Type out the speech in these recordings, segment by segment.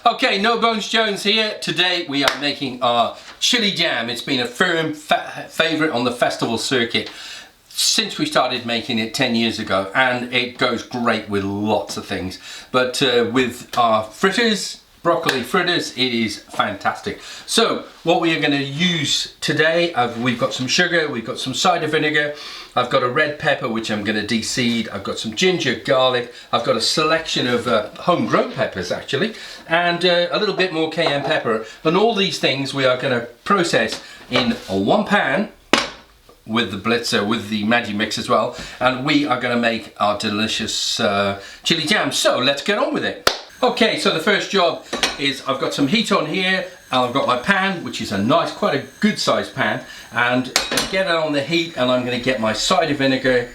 Okay, No Bones Jones here. Today we are making our chili jam. It's been a firm favourite on the festival circuit since we started making it 10 years ago, and it goes great with lots of things. But with our fritters, broccoli fritters, it is fantastic. So what we are going to use today, we've got some sugar, we've got some cider vinegar, I've got a red pepper which I'm going to de-seed, I've got some ginger, garlic, I've got a selection of homegrown peppers actually, and a little bit more cayenne pepper, and all these things we are going to process in one pan with the blitzer, with the Maggi mix as well, and we are going to make our delicious chili jam. So let's get on with it. Okay, so the first job is I've got some heat on here, and I've got my pan, which is a nice, quite a good sized pan, and get it on the heat, and I'm going to get my cider vinegar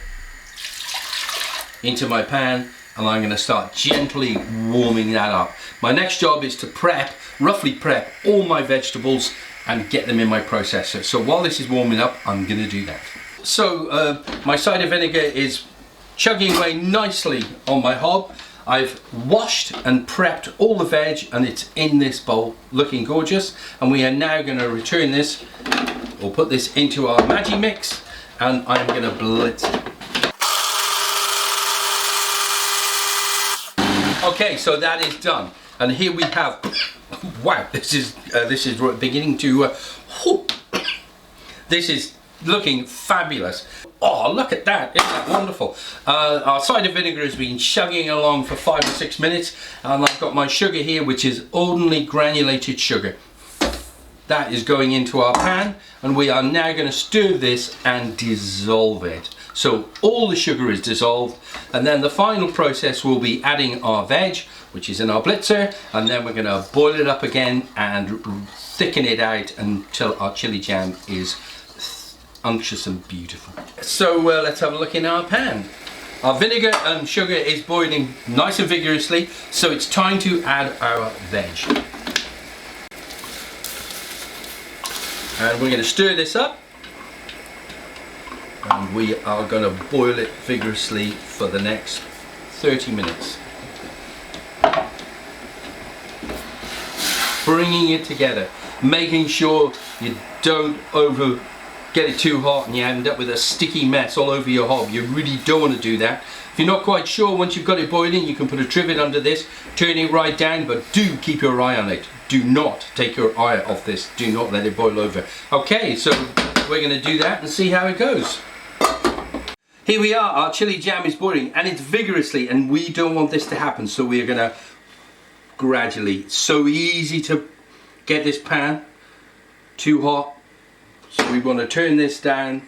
into my pan, and I'm going to start gently warming that up. My next job is to roughly prep all my vegetables and get them in my processor. So while this is warming up, I'm going to do that. So my cider vinegar is chugging away nicely on my hob. I've washed and prepped all the veg, and it's in this bowl looking gorgeous, and we are now going to return this or put this into our Maggi mix, and I'm going to blitz it. Okay, so that is done, and here we have, wow, this is beginning to this is looking fabulous. Oh, look at that, isn't that wonderful? Our cider vinegar has been chugging along for 5 or 6 minutes, and I've got my sugar here, which is ordinary granulated sugar. That is going into our pan, and we are now going to stir this and dissolve it. So all the sugar is dissolved, and then the final process will be adding our veg, which is in our blitzer, and then we're going to boil it up again and thicken it out until our chili jam is unctuous and beautiful. So let's have a look in our pan. Our vinegar and sugar is boiling nice and vigorously, so it's time to add our veg. And we're going to stir this up, and we are going to boil it vigorously for the next 30 minutes. Bringing it together, making sure you don't get it too hot and you end up with a sticky mess all over your hob. You really don't want to do that. If you're not quite sure, once you've got it boiling, you can put a trivet under this, turn it right down, but do keep your eye on it. Do not take your eye off this. Do not let it boil over. Okay, so we're going to do that and see how it goes. Here we are, our chili jam is boiling, and it's vigorously, and we don't want this to happen, so we're going to gradually, it's so easy to get this pan too hot. So we want to turn this down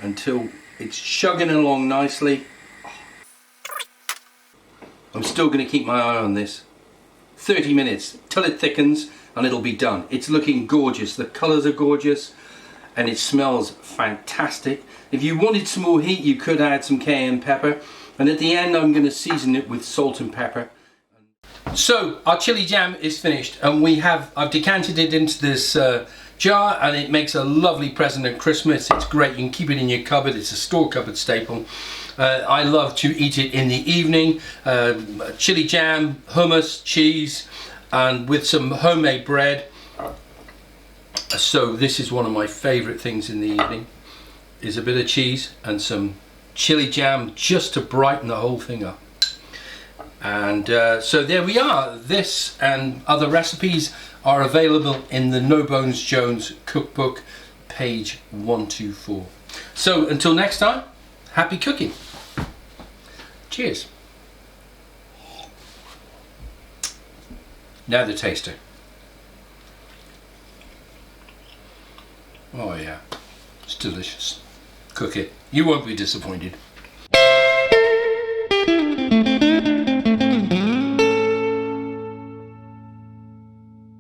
until it's chugging along nicely. I'm still going to keep my eye on this. 30 minutes till it thickens, and it'll be done. It's looking gorgeous. The colours are gorgeous, and it smells fantastic. If you wanted some more heat, you could add some cayenne pepper, and at the end I'm going to season it with salt and pepper. So our chili jam is finished, and I've decanted it into this jar, and it makes a lovely present at Christmas. It's great, you can keep it in your cupboard, it's a store cupboard staple. I love to eat it in the evening. Chili jam, hummus, cheese, and with some homemade bread. So this is one of my favourite things in the evening, is a bit of cheese and some chili jam just to brighten the whole thing up. And so there we are. This and other recipes are available in the No Bones Jones cookbook, page 124. So until next time, happy cooking. Cheers. Now the taster. Oh yeah, it's delicious. Cook it. You won't be disappointed.